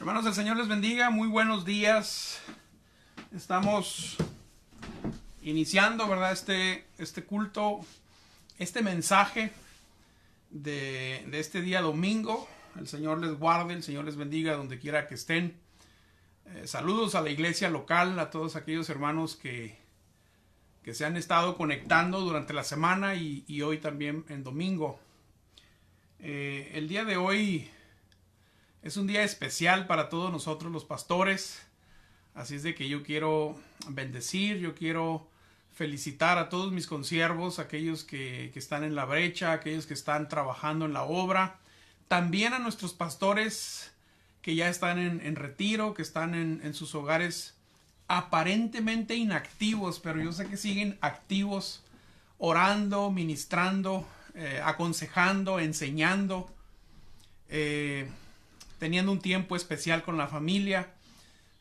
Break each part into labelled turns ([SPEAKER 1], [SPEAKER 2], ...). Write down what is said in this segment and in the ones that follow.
[SPEAKER 1] Hermanos, el Señor les bendiga, muy buenos días. Estamos iniciando, ¿verdad? Este culto, este mensaje de este día domingo. El Señor les guarde, el Señor les bendiga donde quiera que estén. Saludos a la iglesia local, a todos aquellos hermanos que se han estado conectando durante la semana y hoy también en domingo. El día de hoy es un día especial para todos nosotros los pastores, así es de que yo quiero bendecir, yo quiero felicitar a todos mis consiervos, aquellos que están en la brecha, aquellos que están trabajando en la obra, también a nuestros pastores que ya están en retiro, que están en sus hogares aparentemente inactivos, pero yo sé que siguen activos, orando, ministrando, aconsejando, enseñando, teniendo un tiempo especial con la familia.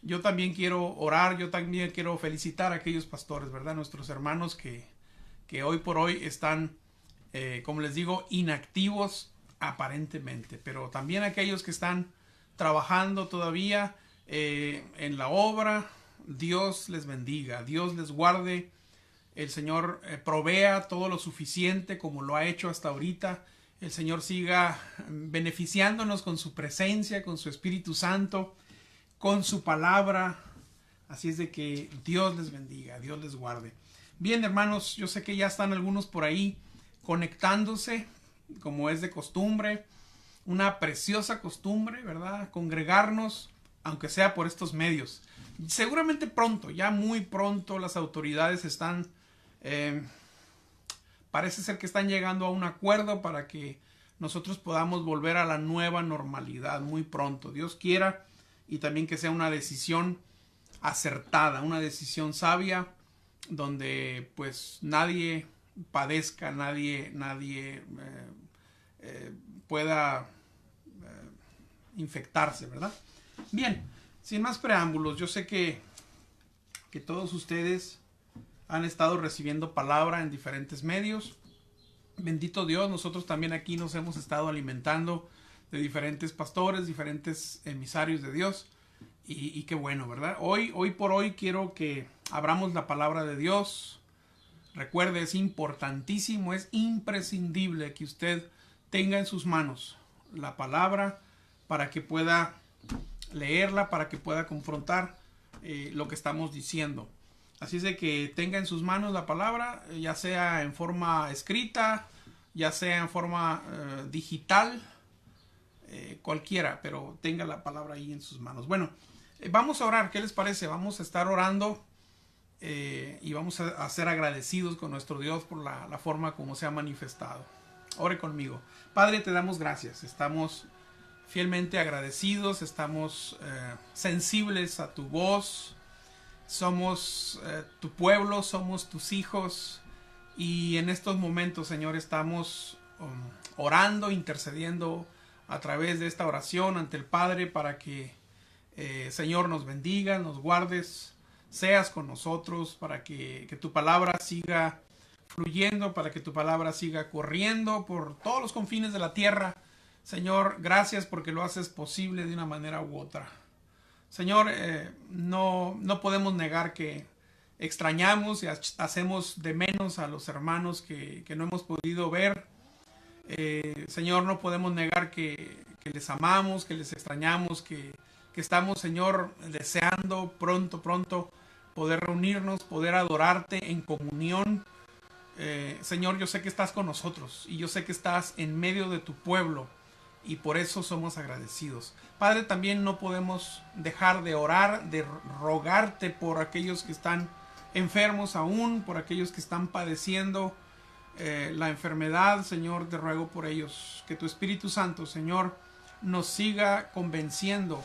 [SPEAKER 1] Yo también quiero orar, yo también quiero felicitar a aquellos pastores, ¿verdad? Nuestros hermanos que hoy por hoy están, como les digo, inactivos aparentemente, pero también aquellos que están trabajando todavía en la obra. Dios les bendiga, Dios les guarde, el Señor provea todo lo suficiente como lo ha hecho hasta ahorita. El Señor siga beneficiándonos con su presencia, con su Espíritu Santo, con su palabra. Así es de que Dios les bendiga, Dios les guarde. Bien, hermanos, yo sé que ya están algunos por ahí conectándose, como es de costumbre. Una preciosa costumbre, ¿verdad? Congregarnos, aunque sea por estos medios. Seguramente pronto, ya muy pronto, las autoridades están... parece ser que están llegando a un acuerdo para que nosotros podamos volver a la nueva normalidad muy pronto. Dios quiera, y también que sea una decisión acertada, una decisión sabia, donde pues nadie padezca, nadie pueda infectarse, ¿verdad? Bien, sin más preámbulos, yo sé que todos ustedes han estado recibiendo palabra en diferentes medios. Bendito Dios, nosotros también aquí nos hemos estado alimentando de diferentes pastores, diferentes emisarios de Dios. Y qué bueno, ¿verdad? Hoy por hoy quiero que abramos la palabra de Dios. Recuerde, es importantísimo, es imprescindible que usted tenga en sus manos la palabra para que pueda leerla, para que pueda confrontar lo que estamos diciendo. Así es de que tenga en sus manos la palabra, ya sea en forma escrita, ya sea en forma digital, cualquiera, pero tenga la palabra ahí en sus manos. Bueno, vamos a orar, ¿qué les parece? Vamos a estar orando y vamos a ser agradecidos con nuestro Dios por la forma como se ha manifestado. Ore conmigo. Padre, te damos gracias, estamos fielmente agradecidos, estamos sensibles a tu voz. Somos tu pueblo, somos tus hijos, y en estos momentos, Señor, estamos orando, intercediendo a través de esta oración ante el Padre para que, Señor, nos bendiga, nos guardes, seas con nosotros, para que tu palabra siga fluyendo, para que tu palabra siga corriendo por todos los confines de la tierra. Señor, gracias porque lo haces posible de una manera u otra. Señor, no podemos negar que extrañamos y hacemos de menos a los hermanos que no hemos podido ver. Señor, no podemos negar que les amamos, que les extrañamos, que estamos, Señor, deseando pronto poder reunirnos, poder adorarte en comunión. Señor, yo sé que estás con nosotros y yo sé que estás en medio de tu pueblo. Y por eso somos agradecidos. Padre, también no podemos dejar de orar, de rogarte por aquellos que están enfermos aún, por aquellos que están padeciendo la enfermedad. Señor, te ruego por ellos. Que tu Espíritu Santo, Señor, nos siga convenciendo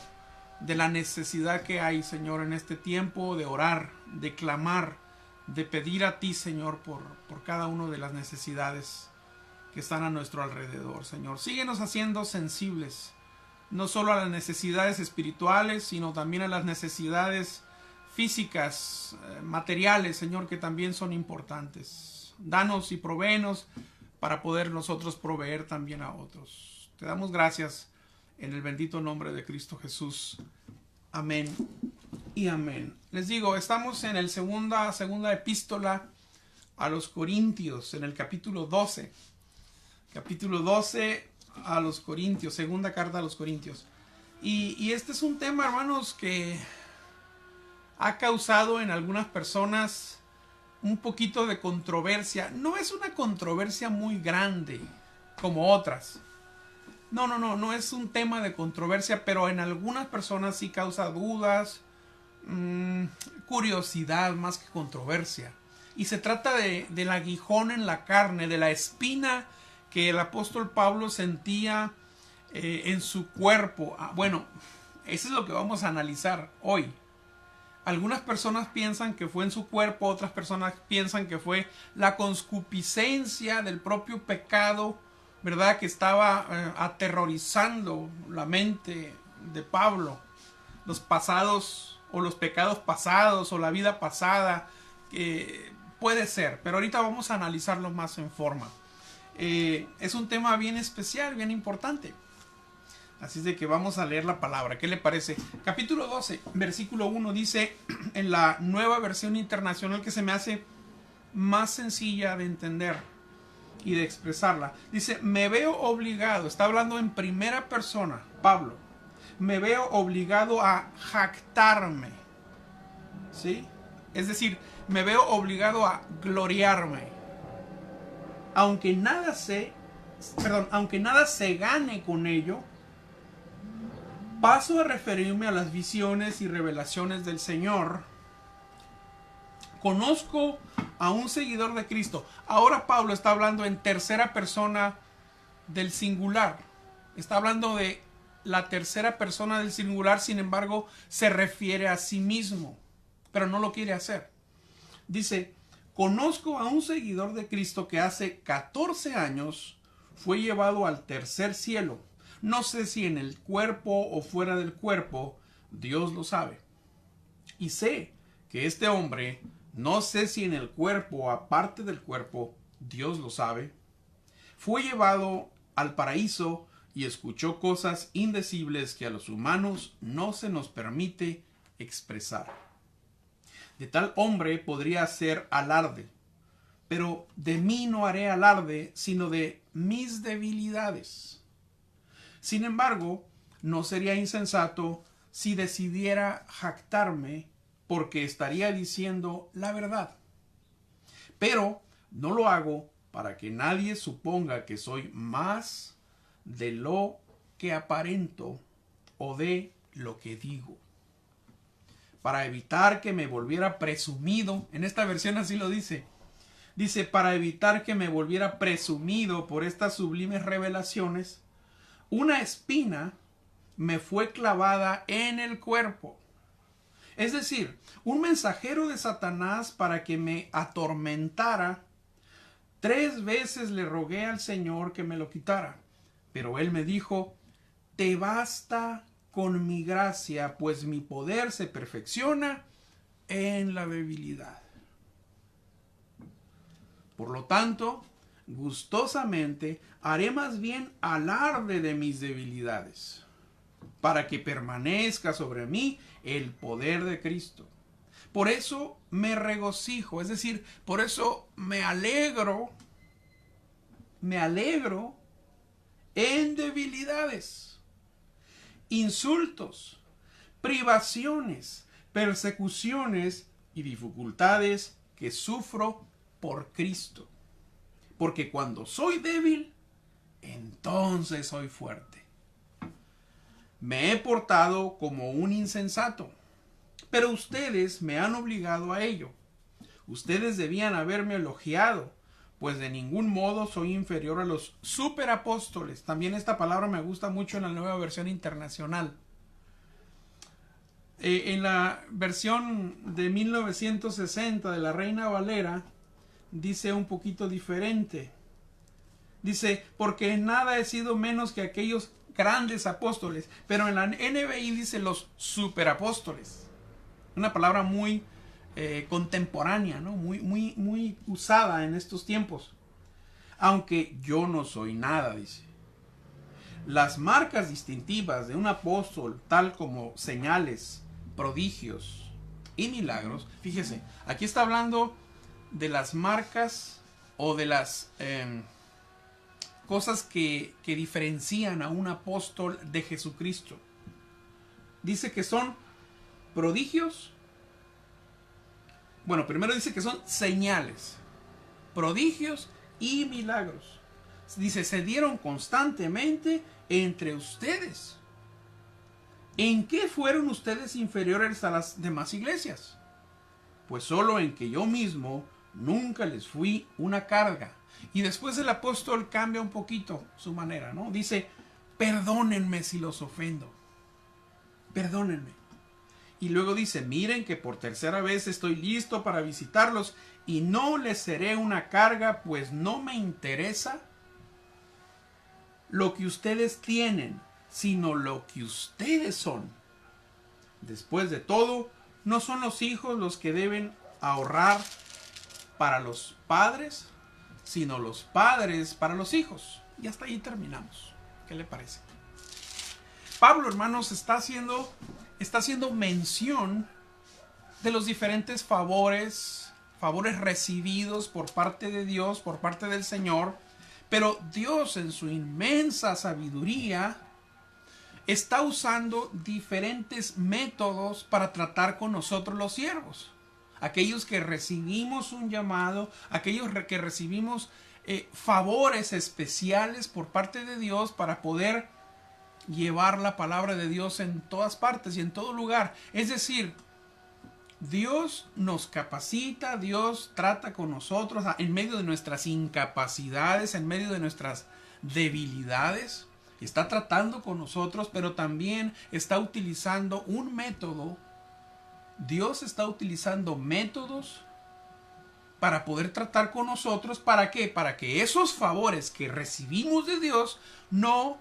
[SPEAKER 1] de la necesidad que hay, Señor, en este tiempo de orar, de clamar, de pedir a ti, Señor, por cada una de las necesidades que están a nuestro alrededor, Señor. Síguenos haciendo sensibles, no solo a las necesidades espirituales, sino también a las necesidades físicas, materiales, Señor, que también son importantes. Danos y provéenos para poder nosotros proveer también a otros. Te damos gracias en el bendito nombre de Cristo Jesús. Amén y amén. Les digo, estamos en el segunda epístola a los Corintios, en el capítulo 12. Capítulo 12 a los Corintios, segunda carta a los Corintios. Y este es un tema, hermanos, que ha causado en algunas personas un poquito de controversia. No es una controversia muy grande como otras. No es un tema de controversia, pero en algunas personas sí causa dudas, curiosidad más que controversia. Y se trata del aguijón en la carne, de la espina que el apóstol Pablo sentía en su cuerpo. Bueno, eso es lo que vamos a analizar hoy. Algunas personas piensan que fue en su cuerpo, otras personas piensan que fue la concupiscencia del propio pecado, ¿verdad? Que estaba aterrorizando la mente de Pablo. Los pasados o los pecados pasados o la vida pasada, puede ser, pero ahorita vamos a analizarlo más en forma. Es un tema bien especial, bien importante. Así es de que vamos a leer la palabra. ¿Qué le parece? Capítulo 12, versículo 1 dice en la Nueva Versión Internacional, que se me hace más sencilla de entender y de expresarla. Dice, me veo obligado, está hablando en primera persona, Pablo. Me veo obligado a jactarme. ¿Sí? Es decir, me veo obligado a gloriarme. Aunque nada se gane con ello, paso a referirme a las visiones y revelaciones del Señor. Conozco a un seguidor de Cristo. Ahora Pablo está hablando en tercera persona del singular. Está hablando de la tercera persona del singular, sin embargo, se refiere a sí mismo, pero no lo quiere hacer. Dice, conozco a un seguidor de Cristo que hace 14 años fue llevado al tercer cielo. No sé si en el cuerpo o fuera del cuerpo, Dios lo sabe. Y sé que este hombre, no sé si en el cuerpo o aparte del cuerpo, Dios lo sabe, fue llevado al paraíso y escuchó cosas indecibles que a los humanos no se nos permite expresar. De tal hombre podría hacer alarde, pero de mí no haré alarde, sino de mis debilidades. Sin embargo, no sería insensato si decidiera jactarme, porque estaría diciendo la verdad. Pero no lo hago para que nadie suponga que soy más de lo que aparento o de lo que digo. Para evitar que me volviera presumido, en esta versión así lo dice, para evitar que me volviera presumido por estas sublimes revelaciones, una espina me fue clavada en el cuerpo. Es decir, un mensajero de Satanás para que me atormentara. 3 veces le rogué al Señor que me lo quitara, pero él me dijo, te basta con mi gracia, pues mi poder se perfecciona en la debilidad. Por lo tanto, gustosamente haré más bien alarde de mis debilidades, para que permanezca sobre mí el poder de Cristo. Por eso me regocijo, es decir, por eso me alegro en debilidades, insultos, privaciones, persecuciones y dificultades que sufro por Cristo. Porque cuando soy débil, entonces soy fuerte. Me he portado como un insensato, pero ustedes me han obligado a ello. Ustedes debían haberme elogiado, pues de ningún modo soy inferior a los superapóstoles. También esta palabra me gusta mucho en la Nueva Versión Internacional. En la versión de 1960 de la Reina Valera, dice un poquito diferente. Dice, porque en nada he sido menos que aquellos grandes apóstoles. Pero en la NBI dice los superapóstoles. Una palabra muy contemporánea, ¿no? Muy usada en estos tiempos. Aunque yo no soy nada, dice. las marcas distintivas de un apóstol, tal como señales, prodigios y milagros. Fíjese, aquí está hablando de las marcas o de las cosas que diferencian a un apóstol de Jesucristo. Dice que son prodigios. Bueno, primero dice que son señales, prodigios y milagros. Dice, se dieron constantemente entre ustedes. ¿En qué fueron ustedes inferiores a las demás iglesias? Pues solo en que yo mismo nunca les fui una carga. Y después el apóstol cambia un poquito su manera, ¿no? Dice, perdónenme si los ofendo. Perdónenme. Y luego dice, miren que por tercera vez estoy listo para visitarlos y no les seré una carga, pues no me interesa lo que ustedes tienen, sino lo que ustedes son. Después de todo, no son los hijos los que deben ahorrar para los padres, sino los padres para los hijos. Y hasta ahí terminamos. ¿Qué le parece? Pablo, hermanos, está haciendo mención de los diferentes favores recibidos por parte de Dios, por parte del Señor. Pero Dios, en su inmensa sabiduría, está usando diferentes métodos para tratar con nosotros los siervos. Aquellos que recibimos un llamado, aquellos que recibimos favores especiales por parte de Dios para poder llevar la palabra de Dios en todas partes y en todo lugar. Es decir, Dios nos capacita, Dios trata con nosotros en medio de nuestras incapacidades, en medio de nuestras debilidades. Está tratando con nosotros, pero también está utilizando un método. Dios está utilizando métodos para poder tratar con nosotros. ¿Para qué? Para que esos favores que recibimos de Dios no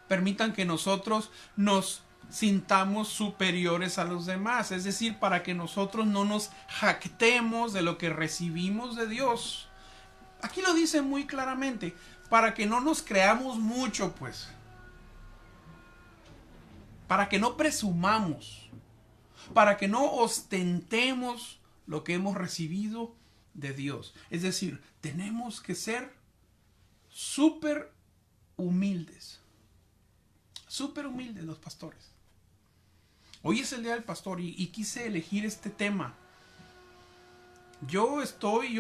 [SPEAKER 1] permitan que nosotros nos sintamos superiores a los demás. Es decir, para que nosotros no nos jactemos de lo que recibimos de Dios. Aquí lo dice muy claramente. Para que no nos creamos mucho, pues. Para que no presumamos. Para que no ostentemos lo que hemos recibido de Dios. Es decir, tenemos que ser súper humildes. Súper humildes los pastores. Hoy es el día del pastor y quise elegir este tema. Yo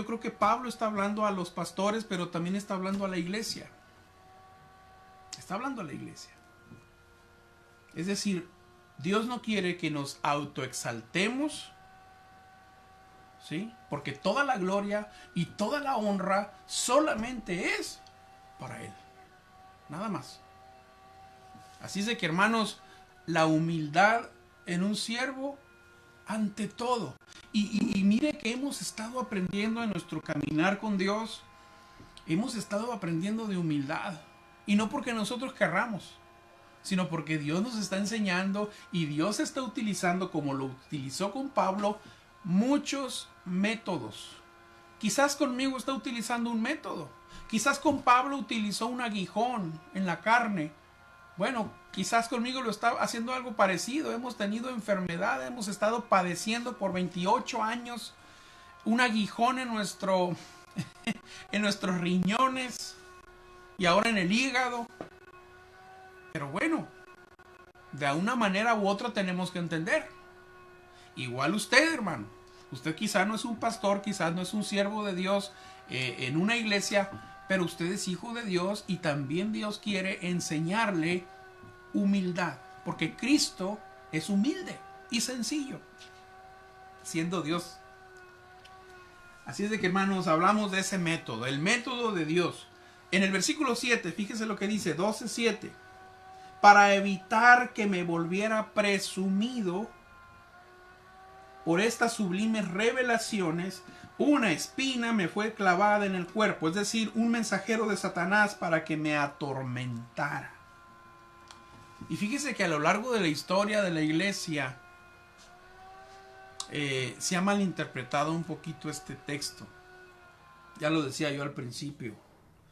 [SPEAKER 1] creo que Pablo está hablando a los pastores, pero también está hablando a la iglesia. Está hablando a la iglesia. Es decir, Dios no quiere que nos autoexaltemos, ¿sí? Porque toda la gloria y toda la honra solamente es para Él. Nada más. Así es de que, hermanos, la humildad en un siervo ante todo. Y mire que hemos estado aprendiendo en nuestro caminar con Dios. Hemos estado aprendiendo de humildad. Y no porque nosotros querramos, sino porque Dios nos está enseñando y Dios está utilizando, como lo utilizó con Pablo, muchos métodos. Quizás conmigo está utilizando un método. Quizás con Pablo utilizó un aguijón en la carne. Bueno, quizás conmigo lo está haciendo algo parecido. Hemos tenido enfermedad, hemos estado padeciendo por 28 años un aguijón en nuestros riñones y ahora en el hígado. Pero bueno, de una manera u otra tenemos que entender. Igual usted, hermano. Usted quizás no es un pastor, quizás no es un siervo de Dios en una iglesia, pero usted es hijo de Dios y también Dios quiere enseñarle humildad, porque Cristo es humilde y sencillo, siendo Dios. Así es de que, hermanos, hablamos de ese método, el método de Dios. En el versículo 7, fíjese lo que dice, 12:7. Para evitar que me volviera presumido por estas sublimes revelaciones, una espina me fue clavada en el cuerpo, es decir, un mensajero de Satanás para que me atormentara. Y fíjese que a lo largo de la historia de la iglesia se ha malinterpretado un poquito este texto. Ya lo decía yo al principio.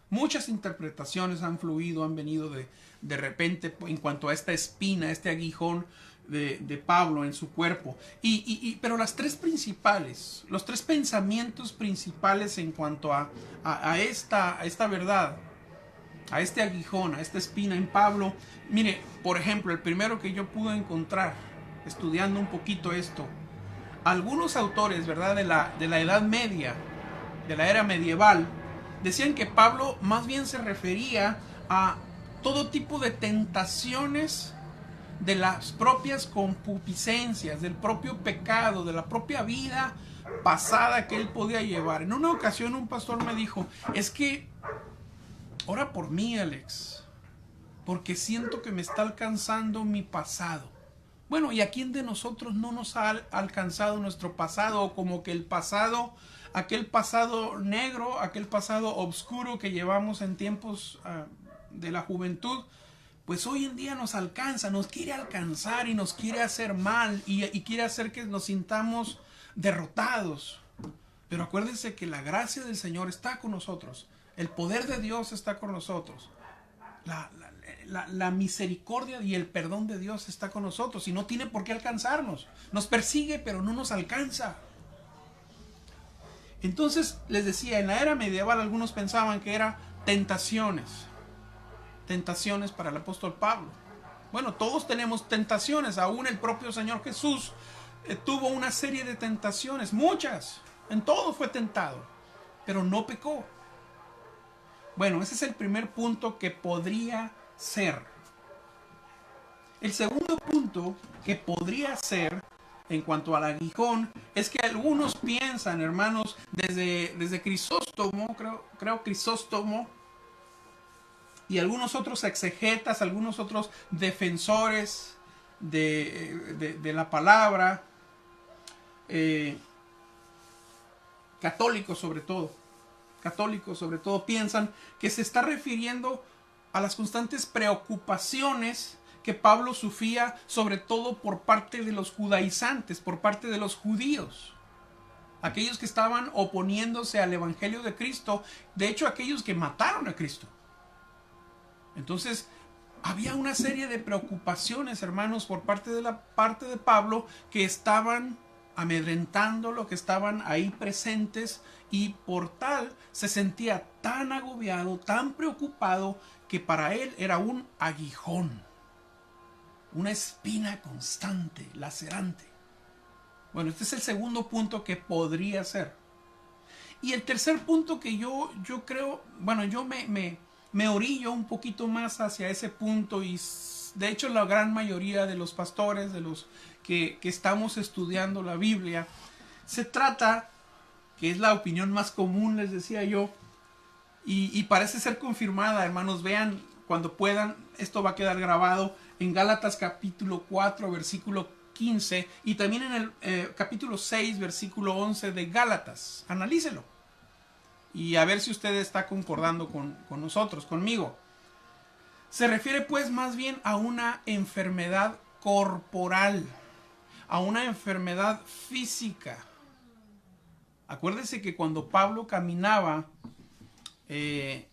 [SPEAKER 1] Muchas interpretaciones han fluido, han venido de repente en cuanto a esta espina, este aguijón de Pablo en su cuerpo. Pero las tres principales, los tres pensamientos principales en cuanto a esta verdad, a este aguijón, a esta espina en Pablo. Mire, por ejemplo, el primero que yo pude encontrar, estudiando un poquito esto, algunos autores, ¿verdad?, de la Edad Media, de la era medieval, decían que Pablo más bien se refería a todo tipo de tentaciones de las propias concupiscencias, del propio pecado, de la propia vida pasada que él podía llevar. En una ocasión un pastor me dijo, es que ora por mí, Alex, porque siento que me está alcanzando mi pasado. Bueno, ¿y a quién de nosotros no nos ha alcanzado nuestro pasado? O como que el pasado, aquel pasado negro, aquel pasado oscuro que llevamos en tiempos de la juventud, pues hoy en día nos alcanza, nos quiere alcanzar y nos quiere hacer mal y quiere hacer que nos sintamos derrotados. Pero acuérdense que la gracia del Señor está con nosotros. El poder de Dios está con nosotros. La misericordia y el perdón de Dios está con nosotros y no tiene por qué alcanzarnos. Nos persigue, pero no nos alcanza. Entonces, les decía, en la era medieval algunos pensaban que eran tentaciones para el apóstol Pablo. Bueno, todos tenemos tentaciones. Aún el propio Señor Jesús tuvo una serie de tentaciones, muchas. En todo fue tentado, pero no pecó. Bueno, ese es el primer punto que podría ser. El segundo punto que podría ser en cuanto al aguijón es que algunos piensan, hermanos, desde Crisóstomo, creo Crisóstomo, y algunos otros exegetas, algunos otros defensores de la palabra, católicos sobre todo, piensan que se está refiriendo a las constantes preocupaciones que Pablo sufría, sobre todo por parte de los judaizantes, por parte de los judíos, aquellos que estaban oponiéndose al evangelio de Cristo, de hecho aquellos que mataron a Cristo. Entonces había una serie de preocupaciones, hermanos, por parte de Pablo, que estaban amedrentándolo, que estaban ahí presentes, y por tal se sentía tan agobiado, tan preocupado, que para él era un aguijón, una espina constante, lacerante. Bueno, este es el segundo punto que podría ser. Y el tercer punto que yo creo, bueno, yo me orillo un poquito más hacia ese punto, y de hecho la gran mayoría de los pastores, de los que estamos estudiando la Biblia, se trata, que es la opinión más común, les decía yo, y parece ser confirmada, hermanos, vean cuando puedan, esto va a quedar grabado en Gálatas capítulo 4, versículo 15, y también en el capítulo 6, versículo 11 de Gálatas. Analícelo y a ver si usted está concordando con nosotros, conmigo. Se refiere pues más bien a una enfermedad corporal, a una enfermedad física. Acuérdese que cuando Pablo caminaba en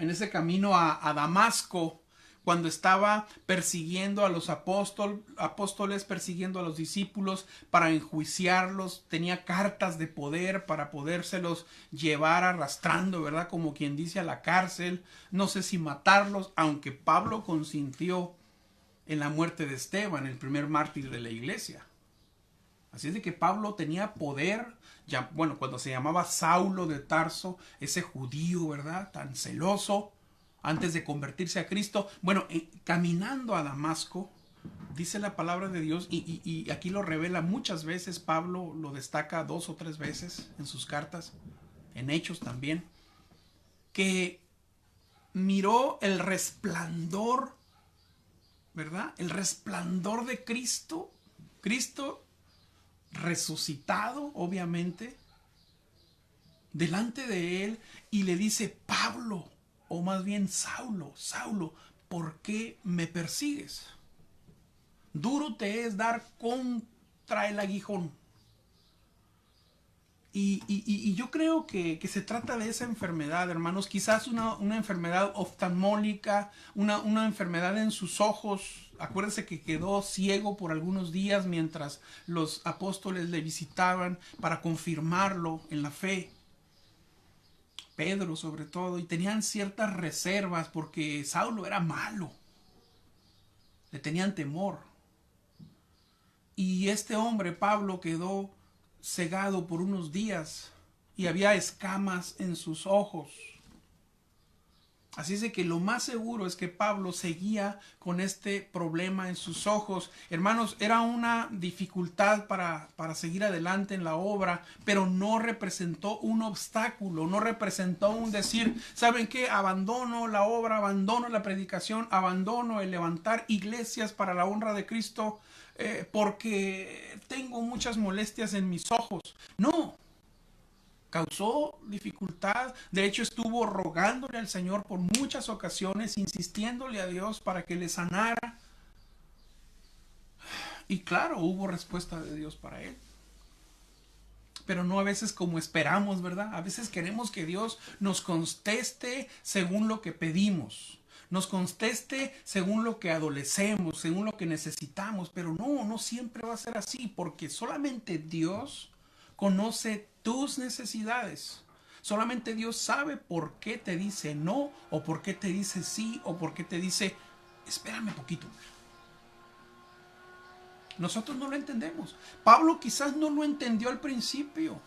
[SPEAKER 1] ese camino a Damasco, cuando estaba persiguiendo a los apóstoles, persiguiendo a los discípulos para enjuiciarlos, tenía cartas de poder para podérselos llevar arrastrando, ¿verdad? Como quien dice, a la cárcel, no sé si matarlos, aunque Pablo consintió en la muerte de Esteban, el primer mártir de la iglesia. Así es de que Pablo tenía poder, ya, bueno, cuando se llamaba Saulo de Tarso, ese judío, ¿verdad?, tan celoso, antes de convertirse a Cristo. Bueno, caminando a Damasco, dice la palabra de Dios, y aquí lo revela muchas veces, Pablo lo destaca 2 o 3 veces en sus cartas, en Hechos también, que miró el resplandor, ¿verdad? El resplandor de Cristo, Cristo resucitado, obviamente, delante de él, y le dice: Pablo, o más bien Saulo, Saulo, ¿por qué me persigues? Duro te es dar contra el aguijón. Y yo creo que se trata de esa enfermedad, hermanos. Quizás una enfermedad oftalmológica, una enfermedad en sus ojos. Acuérdense que quedó ciego por algunos días mientras los apóstoles le visitaban para confirmarlo en la fe. Pedro sobre todo. Y tenían ciertas reservas porque Saulo era malo. Le tenían temor. Y este hombre, Pablo, quedó cegado por unos días y había escamas en sus ojos. Así es de que lo más seguro es que Pablo seguía con este problema en sus ojos. Hermanos, era una dificultad para seguir adelante en la obra, pero no representó un obstáculo, no representó un decir, ¿saben qué? Abandono la obra, abandono la predicación, abandono el levantar iglesias para la honra de Cristo, porque tengo muchas molestias en mis ojos. No. Causó dificultad. De hecho, estuvo rogándole al Señor por muchas ocasiones, insistiéndole a Dios para que le sanara. Y claro, hubo respuesta de Dios para él. Pero no a veces como esperamos, ¿verdad? A veces queremos que Dios nos conteste según lo que pedimos. Nos conteste según lo que adolecemos, según lo que necesitamos. Pero no siempre va a ser así, porque solamente Dios conoce tus necesidades. Solamente Dios sabe por qué te dice no, o por qué te dice sí, o por qué te dice, espérame poquito. Nosotros no lo entendemos. Pablo quizás no lo entendió al principio,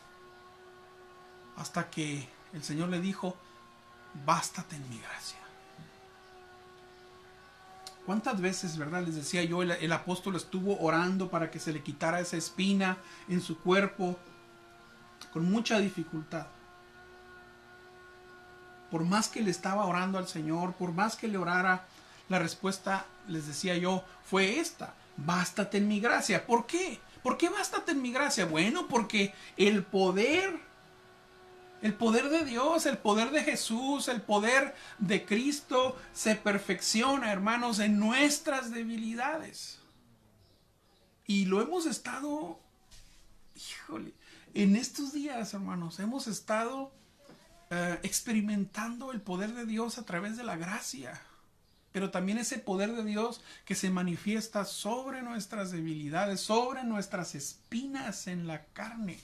[SPEAKER 1] hasta que el Señor le dijo, bástate en mi gracia. ¿Cuántas veces, verdad? Les decía yo, el apóstol estuvo orando para que se le quitara esa espina en su cuerpo, con mucha dificultad. Por más que le estaba orando al Señor, por más que le orara, la respuesta, les decía yo, fue esta: bástate en mi gracia. ¿Por qué? ¿Por qué bástate en mi gracia? Bueno, porque el poder de Dios, el poder de Jesús, el poder de Cristo se perfecciona, hermanos, en nuestras debilidades. Y lo hemos estado, en estos días, hermanos, hemos estado experimentando el poder de Dios a través de la gracia. Pero también ese poder de Dios que se manifiesta sobre nuestras debilidades, sobre nuestras espinas en la carne.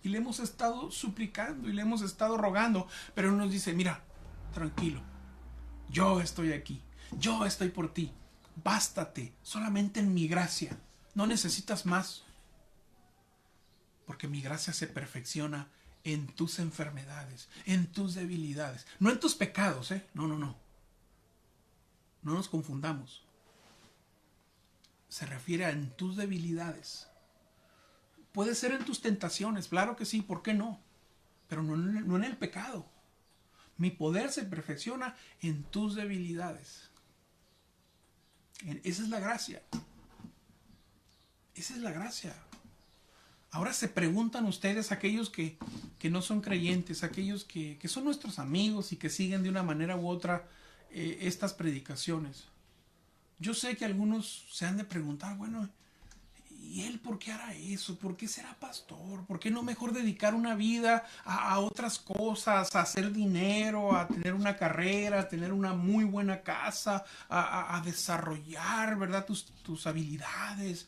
[SPEAKER 1] Y le hemos estado suplicando y le hemos estado rogando. Pero Él nos dice, mira, tranquilo, yo estoy aquí, yo estoy por ti. Bástate solamente en mi gracia. No necesitas más. Porque mi gracia se perfecciona en tus enfermedades, en tus debilidades. No en tus pecados, No. No nos confundamos. Se refiere a en tus debilidades. Puede ser en tus tentaciones, claro que sí, ¿por qué no? Pero no en el pecado. Mi poder se perfecciona en tus debilidades. Esa es la gracia. Esa es la gracia. Ahora se preguntan ustedes, aquellos que no son creyentes, aquellos que son nuestros amigos y que siguen de una manera u otra estas predicaciones. Yo sé que algunos se han de preguntar, bueno, ¿y él por qué hará eso? ¿Por qué será pastor? ¿Por qué no mejor dedicar una vida a otras cosas, a hacer dinero, a tener una carrera, a tener una muy buena casa, a desarrollar, ¿verdad? tus habilidades?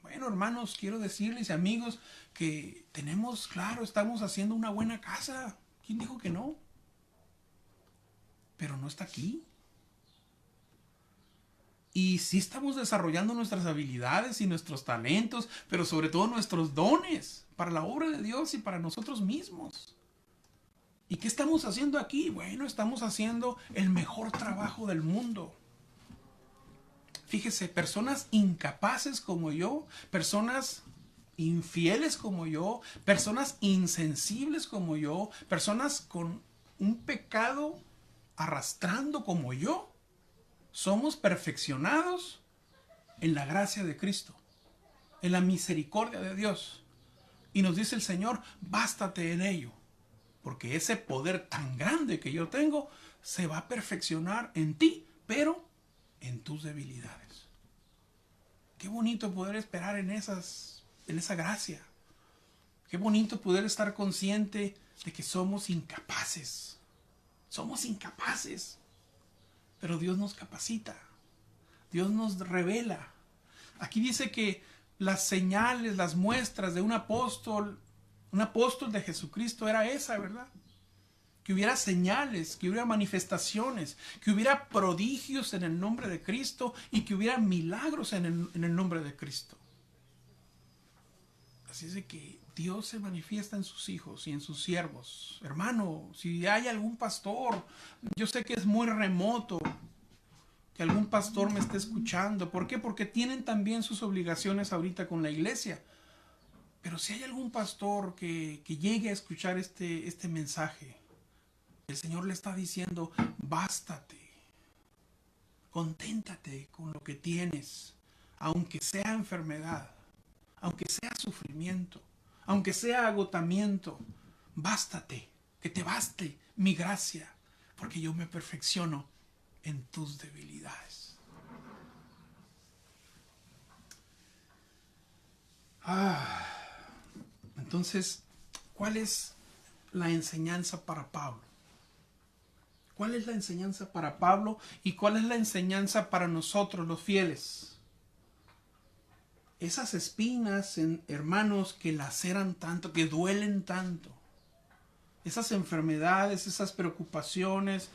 [SPEAKER 1] Bueno, hermanos, quiero decirles, amigos, que tenemos, claro, estamos haciendo una buena casa. ¿Quién dijo que no? Pero no está aquí. Y sí estamos desarrollando nuestras habilidades y nuestros talentos, pero sobre todo nuestros dones para la obra de Dios y para nosotros mismos. ¿Y qué estamos haciendo aquí? Bueno, estamos haciendo el mejor trabajo del mundo. Fíjese, personas incapaces como yo, personas infieles como yo, personas insensibles como yo, personas con un pecado arrastrando como yo, somos perfeccionados en la gracia de Cristo, en la misericordia de Dios. Y nos dice el Señor, bástate en ello, porque ese poder tan grande que yo tengo se va a perfeccionar en ti, pero en tus debilidades. Qué bonito poder esperar en esa gracia. Qué bonito poder estar consciente de que somos incapaces. Somos incapaces. Pero Dios nos capacita. Dios nos revela. Aquí dice que las señales, las muestras de un apóstol de Jesucristo era esa, ¿verdad? Que hubiera señales, que hubiera manifestaciones, que hubiera prodigios en el nombre de Cristo y que hubiera milagros en el nombre de Cristo. Así es de que Dios se manifiesta en sus hijos y en sus siervos. Hermano, si hay algún pastor, yo sé que es muy remoto que algún pastor me esté escuchando. ¿Por qué? Porque tienen también sus obligaciones ahorita con la iglesia. Pero si hay algún pastor que llegue a escuchar este mensaje, el Señor le está diciendo, bástate, conténtate con lo que tienes, aunque sea enfermedad, aunque sea sufrimiento, aunque sea agotamiento, bástate, que te baste mi gracia, porque yo me perfecciono en tus debilidades. Entonces, ¿cuál es la enseñanza para Pablo? ¿Cuál es la enseñanza para Pablo y cuál es la enseñanza para nosotros los fieles? Esas espinas, hermanos, que laceran tanto, que duelen tanto. Esas enfermedades, esas preocupaciones.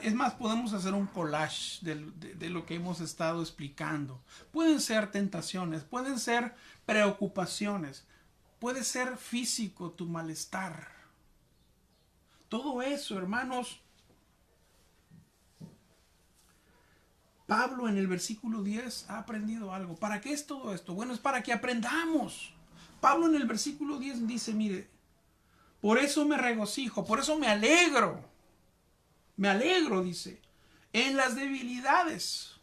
[SPEAKER 1] Es más, podemos hacer un collage de lo que hemos estado explicando. Pueden ser tentaciones, pueden ser preocupaciones, puede ser físico tu malestar. Todo eso, hermanos. Pablo en el versículo 10 ha aprendido algo. ¿Para qué es todo esto? Bueno, es para que aprendamos. Pablo en el versículo 10 dice, mire, por eso me regocijo, por eso me alegro. Me alegro, dice, en las debilidades.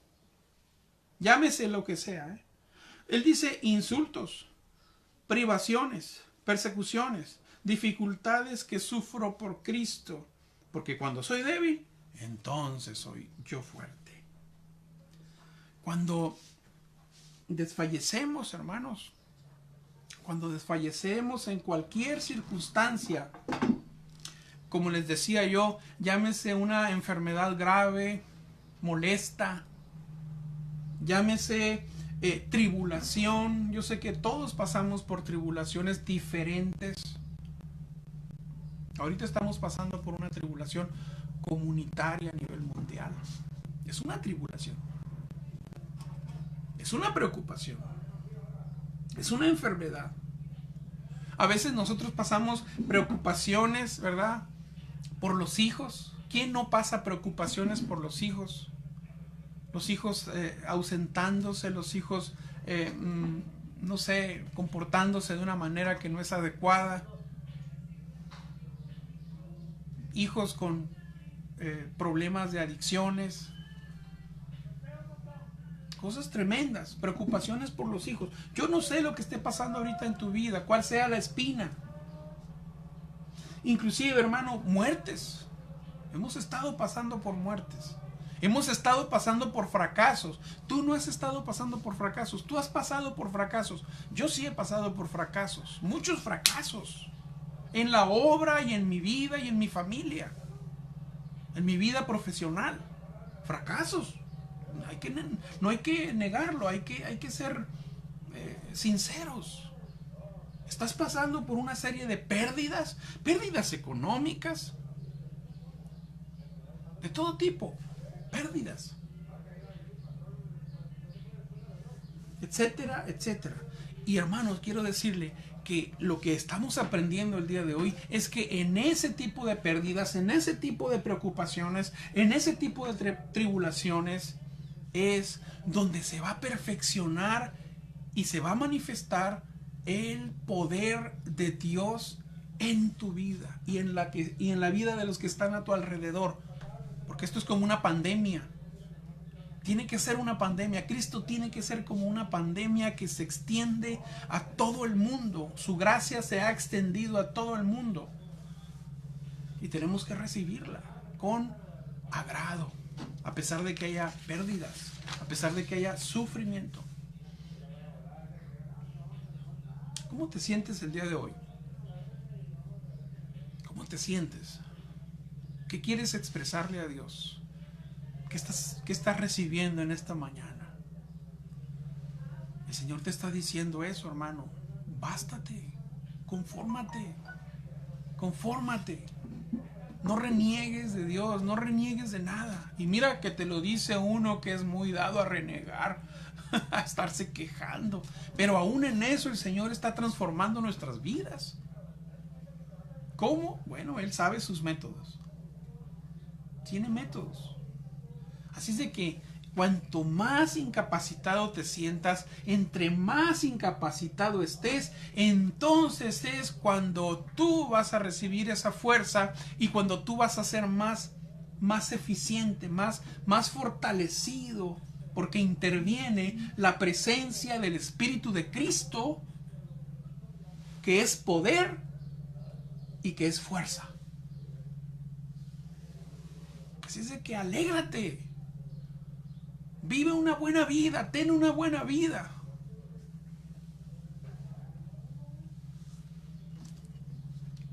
[SPEAKER 1] Llámese lo que sea. Él dice insultos, privaciones, persecuciones, dificultades que sufro por Cristo. Porque cuando soy débil, entonces soy yo fuerte. Cuando desfallecemos, hermanos, cuando desfallecemos en cualquier circunstancia, como les decía yo, llámese una enfermedad grave, molesta, llámese tribulación. Yo sé que todos pasamos por tribulaciones diferentes. Ahorita estamos pasando por una tribulación comunitaria a nivel mundial. Es una tribulación. Es una preocupación. Es una enfermedad. A veces nosotros pasamos preocupaciones, ¿verdad? Por los hijos. ¿Quién no pasa preocupaciones por los hijos? Los hijos ausentándose, los hijos, no sé, comportándose de una manera que no es adecuada. Hijos con problemas de adicciones. Cosas tremendas, preocupaciones por los hijos. Yo no sé lo que esté pasando ahorita en tu vida, cuál sea la espina. Inclusive, hermano, muertes. Hemos estado pasando por muertes. Hemos estado pasando por fracasos. Tú no has estado pasando por fracasos. Tú has pasado por fracasos. Yo sí he pasado por fracasos. Muchos fracasos. En la obra y en mi vida y en mi familia. En mi vida profesional. Fracasos. No hay que negarlo, hay que ser sinceros. Estás pasando por una serie de pérdidas económicas, de todo tipo, pérdidas, etcétera, etcétera. Y hermanos, quiero decirle que lo que estamos aprendiendo el día de hoy es que en ese tipo de pérdidas, en ese tipo de preocupaciones, en ese tipo de tribulaciones, es donde se va a perfeccionar y se va a manifestar el poder de Dios en tu vida y en la vida de los que están a tu alrededor. Porque esto es como una pandemia. Tiene que ser una pandemia. Cristo tiene que ser como una pandemia que se extiende a todo el mundo. Su gracia se ha extendido a todo el mundo. Y tenemos que recibirla con agrado. A pesar de que haya pérdidas, a pesar de que haya sufrimiento. ¿Cómo te sientes el día de hoy? te sientes? ¿Qué quieres expresarle a Dios? ¿Qué estás recibiendo en esta mañana? El Señor te está diciendo eso, hermano. Bástate, confórmate, confórmate. No reniegues de Dios, no reniegues de nada. Y mira que te lo dice uno que es muy dado a renegar, a estarse quejando. Pero aún en eso el Señor está transformando nuestras vidas. ¿Cómo? Bueno, Él sabe sus métodos. Tiene métodos. Así es de que cuanto más incapacitado te sientas, entre más incapacitado estés, entonces es cuando tú vas a recibir esa fuerza y cuando tú vas a ser más eficiente, más fortalecido, porque interviene la presencia del Espíritu de Cristo, que es poder y que es fuerza. Así es de que alégrate. Vive una buena vida, ten una buena vida.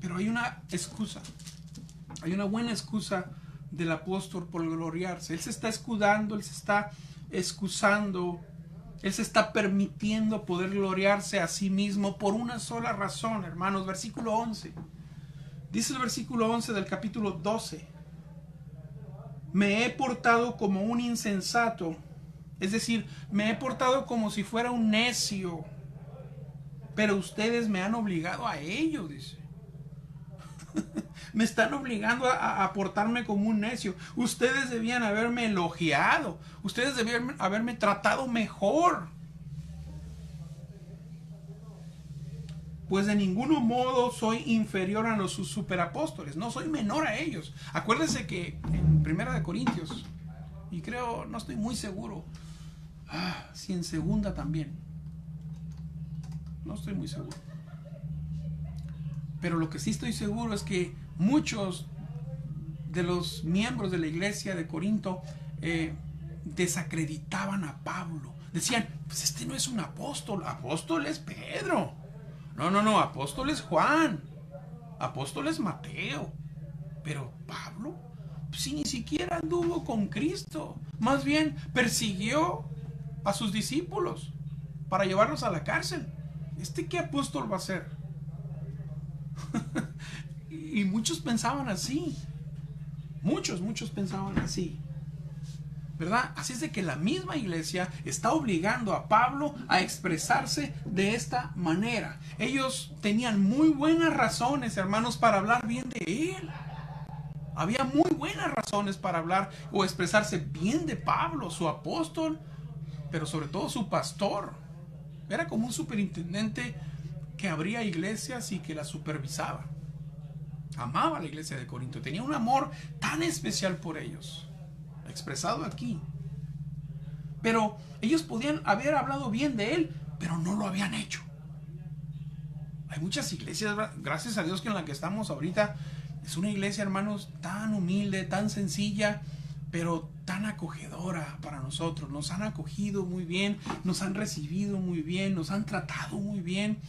[SPEAKER 1] Pero hay una excusa. Hay una buena excusa del apóstol por gloriarse. Él se está escudando, él se está excusando, él se está permitiendo poder gloriarse a sí mismo por una sola razón, hermanos. Versículo 11. Dice el versículo 11 del capítulo 12. Me he portado como un insensato, es decir, me he portado como si fuera un necio, pero ustedes me han obligado a ello, dice. Me están obligando a portarme como un necio. Ustedes debían haberme elogiado, ustedes debían haberme tratado mejor. Pues de ningún modo soy inferior a los superapóstoles, no soy menor a ellos. Acuérdense que en 1 Corintios, y creo, no estoy muy seguro, si en 2 también, no estoy muy seguro. Pero lo que sí estoy seguro es que muchos de los miembros de la iglesia de Corinto desacreditaban a Pablo. Decían, pues este no es un apóstol, apóstol es Pedro. No, apóstol es Juan, apóstol es Mateo, pero Pablo, pues si ni siquiera anduvo con Cristo, más bien persiguió a sus discípulos para llevarlos a la cárcel. ¿Qué apóstol va a ser? Y muchos pensaban así, muchos pensaban así, ¿verdad? Así es de que la misma iglesia está obligando a Pablo a expresarse de esta manera. Ellos tenían muy buenas razones, hermanos, para hablar bien de él. Había muy buenas razones para hablar o expresarse bien de Pablo, su apóstol, pero sobre todo su pastor. Era como un superintendente que abría iglesias y que las supervisaba. Amaba a la iglesia de Corinto, tenía un amor tan especial por ellos, expresado aquí. Pero ellos podían haber hablado bien de él, pero no lo habían hecho. Hay muchas iglesias, gracias a Dios, que en la que estamos ahorita es una iglesia, hermanos, tan humilde, tan sencilla, pero tan acogedora para nosotros. Nos han acogido muy bien, nos han recibido muy bien, nos han tratado muy bien,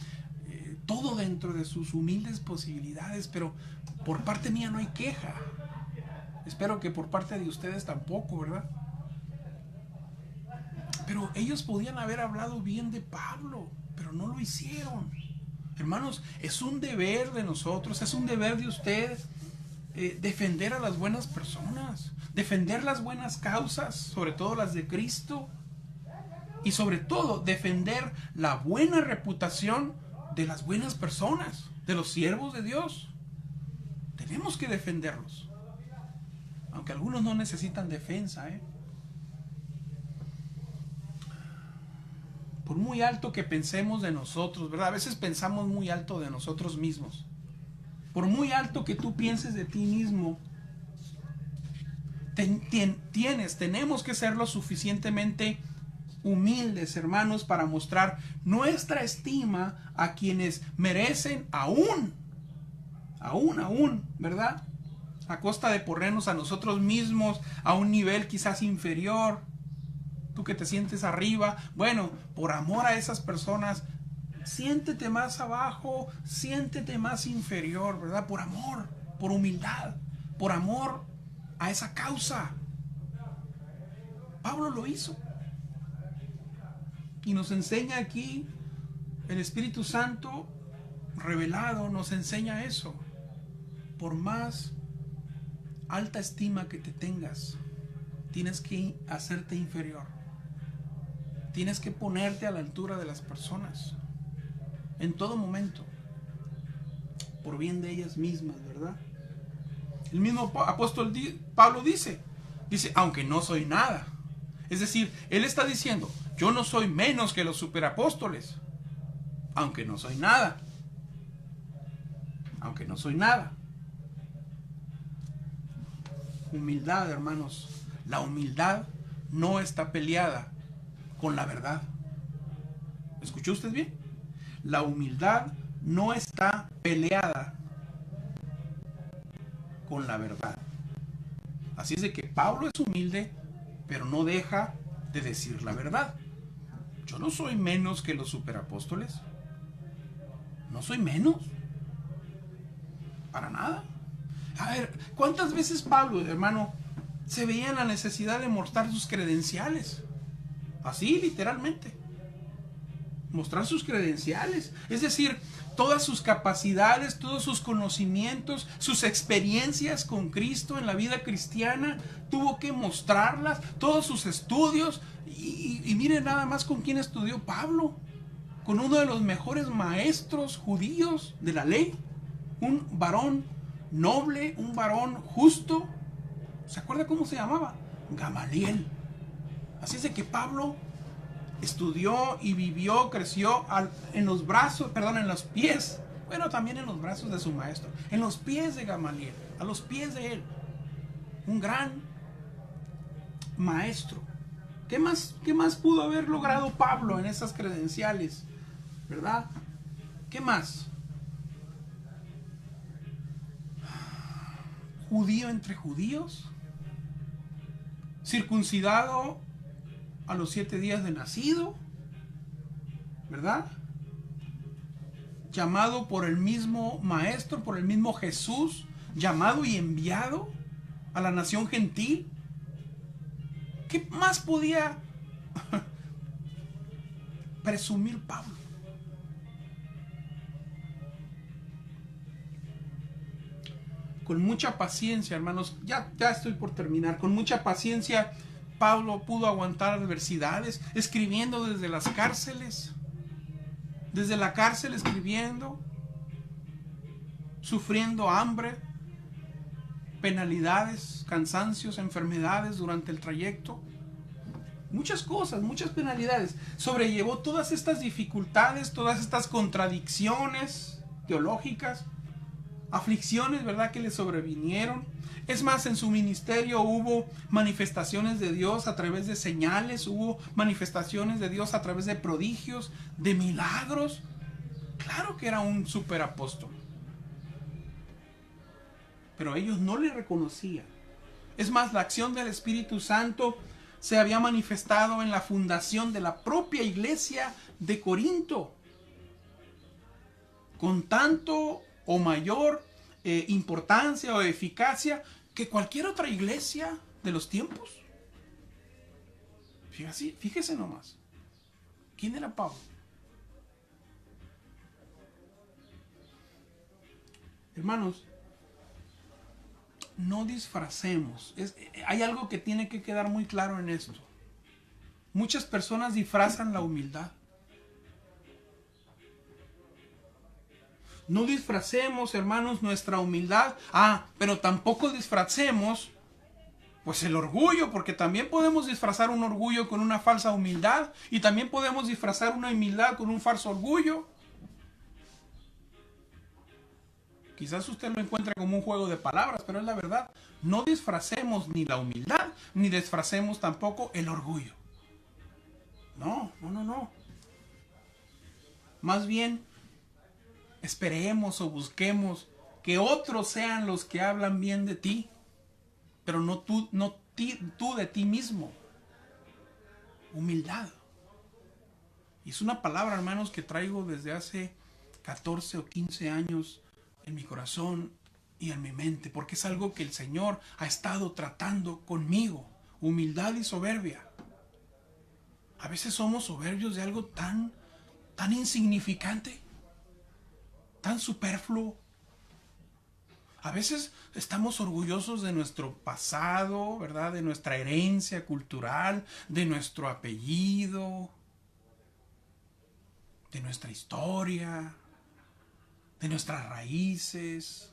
[SPEAKER 1] todo dentro de sus humildes posibilidades, pero por parte mía no hay queja. Espero que por parte de ustedes tampoco, ¿verdad? Pero ellos podían haber hablado bien de Pablo, pero no lo hicieron. Hermanos, es un deber de nosotros, es un deber de ustedes defender a las buenas personas, defender las buenas causas, sobre todo las de Cristo, y sobre todo defender la buena reputación de las buenas personas, de los siervos de Dios. Tenemos que defenderlos, aunque algunos no necesitan defensa, Por muy alto que pensemos de nosotros, ¿verdad? A veces pensamos muy alto de nosotros mismos. Por muy alto que tú pienses de ti mismo, tenemos que ser lo suficientemente humildes, hermanos, para mostrar nuestra estima a quienes merecen aún, ¿verdad? A costa de ponernos a nosotros mismos a un nivel quizás inferior. Tú que te sientes arriba, bueno, por amor a esas personas, siéntete más abajo, siéntete más inferior, ¿verdad? Por por humildad, por amor a esa causa. Pablo lo hizo. Y nos enseña aquí el Espíritu Santo revelado, nos enseña eso. Por más alta estima que te tengas, tienes que hacerte inferior. Tienes que ponerte a la altura de las personas. En todo momento. Por bien de ellas mismas, ¿verdad? El mismo apóstol Pablo dice, aunque no soy nada. Es decir, él está diciendo, yo no soy menos que los superapóstoles, aunque no soy nada. Aunque no soy nada. Humildad, hermanos. La humildad no está peleada con la verdad. ¿Escuchó usted bien? La humildad no está peleada con la verdad. Así es de que Pablo es humilde, pero no deja de decir la verdad. Yo no soy menos que los superapóstoles. No soy menos. Para nada. A ver, ¿cuántas veces Pablo, hermano, se veía en la necesidad de mostrar sus credenciales? Así, literalmente. Mostrar sus credenciales. Es decir, todas sus capacidades, todos sus conocimientos, sus experiencias con Cristo en la vida cristiana, tuvo que mostrarlas, todos sus estudios. Y miren nada más con quién estudió Pablo. Con uno de los mejores maestros judíos de la ley. Un varón noble, un varón justo. ¿Se acuerda cómo se llamaba? Gamaliel. Así es de que Pablo estudió y vivió, creció en los brazos, perdón, en los pies, bueno, también en los brazos de su maestro, en los pies de Gamaliel, a los pies de él. Un gran maestro. ¿Qué más pudo haber logrado Pablo en esas credenciales? ¿Verdad? ¿Qué más? Judío entre judíos, circuncidado a los 7 días de nacido, ¿verdad? Llamado por el mismo maestro, por el mismo Jesús, llamado y enviado a la nación gentil. ¿Qué más podía presumir Pablo? Con mucha paciencia, hermanos, ya estoy por terminar, con mucha paciencia Pablo pudo aguantar adversidades, escribiendo desde las cárceles, desde la cárcel escribiendo, sufriendo hambre, penalidades, cansancios, enfermedades durante el trayecto, muchas cosas, muchas penalidades. Sobrellevó todas estas dificultades, todas estas contradicciones teológicas, aflicciones, ¿verdad?, que le sobrevinieron. Es más, en su ministerio hubo manifestaciones de Dios a través de señales, hubo manifestaciones de Dios a través de prodigios, de milagros. Claro que era un superapóstol. Pero ellos no le reconocían. Es más, la acción del Espíritu Santo se había manifestado en la fundación de la propia iglesia de Corinto, con tanto o mayor importancia o eficacia que cualquier otra iglesia de los tiempos. Fíjese nomás. ¿Quién era Pablo? Hermanos, no disfracemos. Hay algo que tiene que quedar muy claro en esto. Muchas personas disfrazan la humildad. No disfracemos, hermanos, nuestra humildad. Pero tampoco disfracemos, pues, el orgullo, porque también podemos disfrazar un orgullo con una falsa humildad y también podemos disfrazar una humildad con un falso orgullo. Quizás usted lo encuentre como un juego de palabras, pero es la verdad. No disfracemos ni la humildad, ni disfracemos tampoco el orgullo. No. Más bien, esperemos o busquemos que otros sean los que hablan bien de ti, pero no tú de ti mismo. Humildad. Y es una palabra, hermanos, que traigo desde hace 14 o 15 años en mi corazón y en mi mente, porque es algo que el Señor ha estado tratando conmigo. Humildad y soberbia. A veces somos soberbios de algo tan insignificante, tan superfluo. A veces estamos orgullosos de nuestro pasado, ¿verdad? De nuestra herencia cultural, de nuestro apellido, de nuestra historia, de nuestras raíces,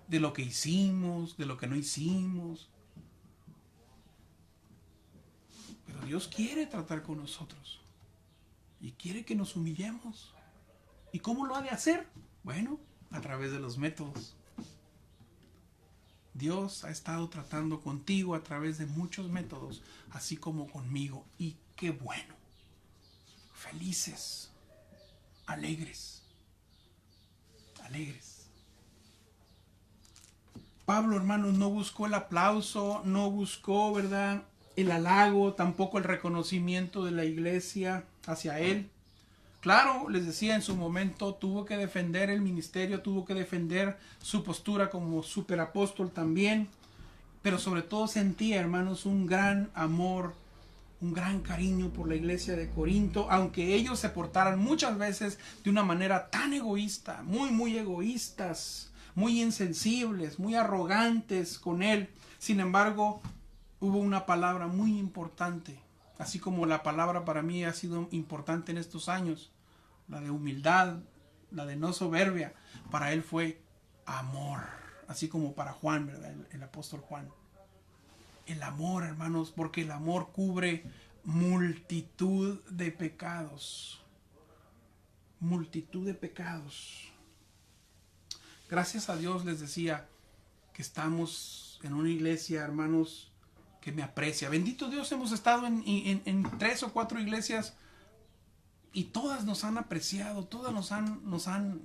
[SPEAKER 1] de lo que hicimos, de lo que no hicimos. Pero Dios quiere tratar con nosotros y quiere que nos humillemos. ¿Y cómo lo ha de hacer? Bueno, a través de los métodos. Dios ha estado tratando contigo a través de muchos métodos, así como conmigo. Y qué bueno. Felices, alegres, alegres. Pablo, hermanos, no buscó el aplauso, no buscó, ¿verdad?, el halago, tampoco el reconocimiento de la iglesia hacia él. Claro, les decía, en su momento tuvo que defender el ministerio, tuvo que defender su postura como superapóstol también, pero sobre todo sentía, hermanos, un gran amor, un gran cariño por la iglesia de Corinto, aunque ellos se portaran muchas veces de una manera tan egoísta, muy egoístas, muy insensibles, muy arrogantes con él. Sin embargo, hubo una palabra muy importante, así como la palabra para mí ha sido importante en estos años, la de humildad, la de no soberbia. Para él fue amor, así como para Juan, ¿verdad? El apóstol Juan. El amor, hermanos, porque el amor cubre multitud de pecados. Multitud de pecados. Gracias a Dios, les decía, que estamos en una iglesia, hermanos, que me aprecia. Bendito Dios, hemos estado en 3 o 4 iglesias y todas nos han apreciado, todas nos han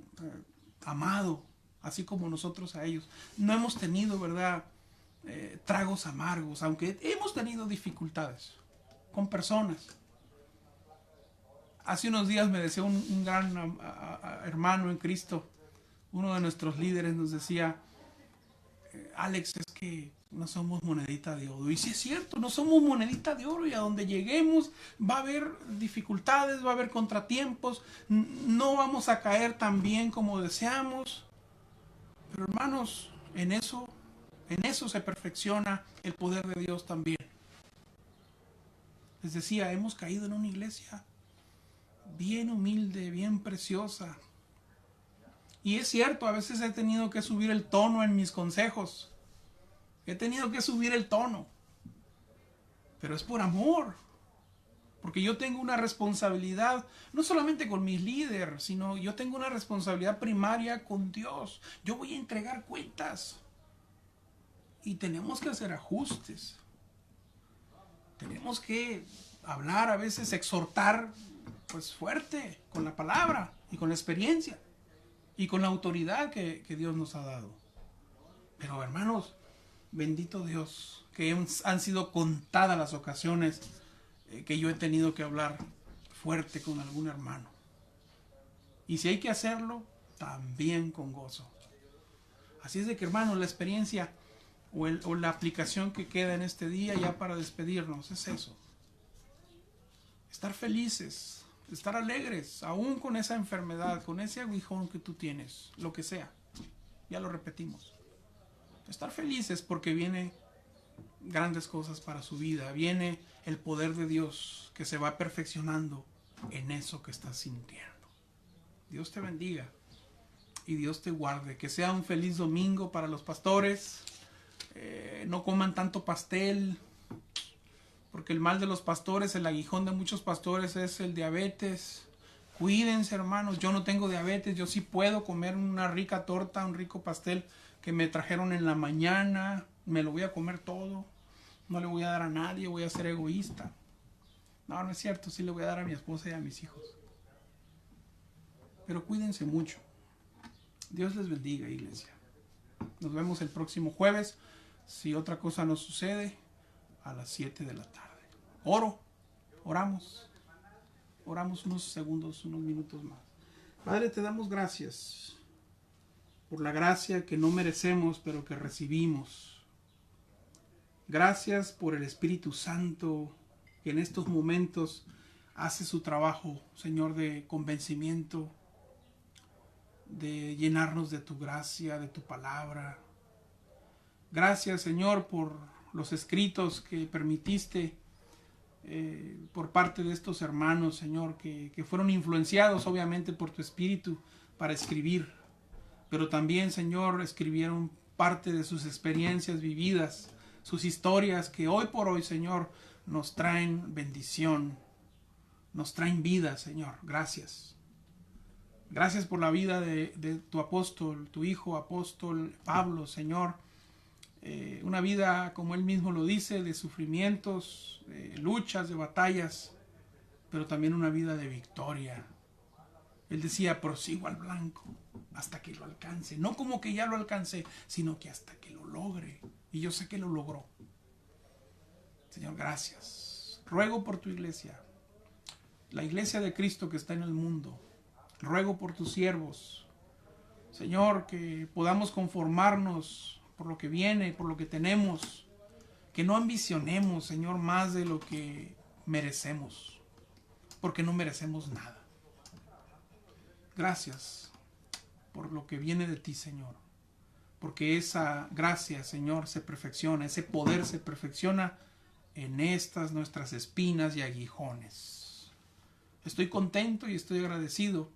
[SPEAKER 1] amado, así como nosotros a ellos. No hemos tenido, ¿verdad?, tragos amargos, aunque hemos tenido dificultades con personas. Hace unos días me decía un gran hermano en Cristo, uno de nuestros líderes nos decía, Alex, es que no somos monedita de oro. Y sí es cierto, no somos monedita de oro, y a donde lleguemos va a haber dificultades, va a haber contratiempos, no vamos a caer tan bien como deseamos. Pero hermanos, en eso se perfecciona el poder de Dios también. Les decía, hemos caído en una iglesia bien humilde, bien preciosa. Y es cierto, a veces he tenido que subir el tono en mis consejos. He tenido que subir el tono. Pero es por amor. Porque yo tengo una responsabilidad, no solamente con mis líderes, sino yo tengo una responsabilidad primaria con Dios. Yo voy a entregar cuentas. Y tenemos que hacer ajustes. Tenemos que hablar, a veces exhortar, pues fuerte, con la palabra y con la experiencia y con la autoridad que Dios nos ha dado. Pero hermanos, bendito Dios, que han sido contadas las ocasiones que yo he tenido que hablar fuerte con algún hermano. Y si hay que hacerlo, también con gozo. Así es de que, hermanos, la experiencia o la aplicación que queda en este día ya para despedirnos es eso. Estar felices, estar alegres, aún con esa enfermedad, con ese aguijón que tú tienes, lo que sea. Ya lo repetimos. Estar felices porque viene grandes cosas para su vida. Viene el poder de Dios que se va perfeccionando en eso que estás sintiendo. Dios te bendiga y Dios te guarde. Que sea un feliz domingo para los pastores. No coman tanto pastel, porque el mal de los pastores, el aguijón de muchos pastores es el diabetes. Cuídense, hermanos. Yo no tengo diabetes, yo sí puedo comer una rica torta, un rico pastel que me trajeron en la mañana. Me lo voy a comer todo. No le voy a dar a nadie, voy a ser egoísta. No, no es cierto, sí le voy a dar a mi esposa y a mis hijos. Pero cuídense mucho. Dios les bendiga, iglesia. Nos vemos el próximo jueves. Si otra cosa no sucede, a las 7 de la tarde. Oramos unos segundos, unos minutos más. Padre, te damos gracias por la gracia que no merecemos, pero que recibimos. Gracias por el Espíritu Santo que en estos momentos hace su trabajo, Señor, de convencimiento, de llenarnos de tu gracia, de tu palabra. Gracias, Señor, por los escritos que permitiste por parte de estos hermanos, Señor, que fueron influenciados obviamente por tu Espíritu para escribir, pero también, Señor, escribieron parte de sus experiencias vividas, sus historias que hoy por hoy, Señor, nos traen bendición, nos traen vida, Señor. Gracias. Gracias por la vida de tu apóstol, tu hijo apóstol Pablo, Señor. Una vida, como él mismo lo dice, de sufrimientos, de luchas, de batallas, pero también una vida de victoria. Él decía, prosigo al blanco hasta que lo alcance. No como que ya lo alcancé, sino que hasta que lo logre. Y yo sé que lo logró. Señor, gracias. Ruego por tu iglesia, la iglesia de Cristo que está en el mundo. Ruego por tus siervos, Señor, que podamos conformarnos por lo que viene, por lo que tenemos, que no ambicionemos, Señor, más de lo que merecemos, porque no merecemos nada. Gracias por lo que viene de ti, Señor, porque esa gracia, Señor, se perfecciona, ese poder se perfecciona en estas nuestras espinas y aguijones. Estoy contento y estoy agradecido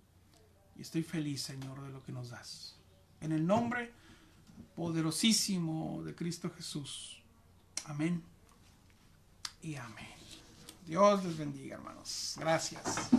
[SPEAKER 1] y estoy feliz, Señor, de lo que nos das. En el nombre poderosísimo de Cristo Jesús. Amén y amén. Dios les bendiga, hermanos. Gracias.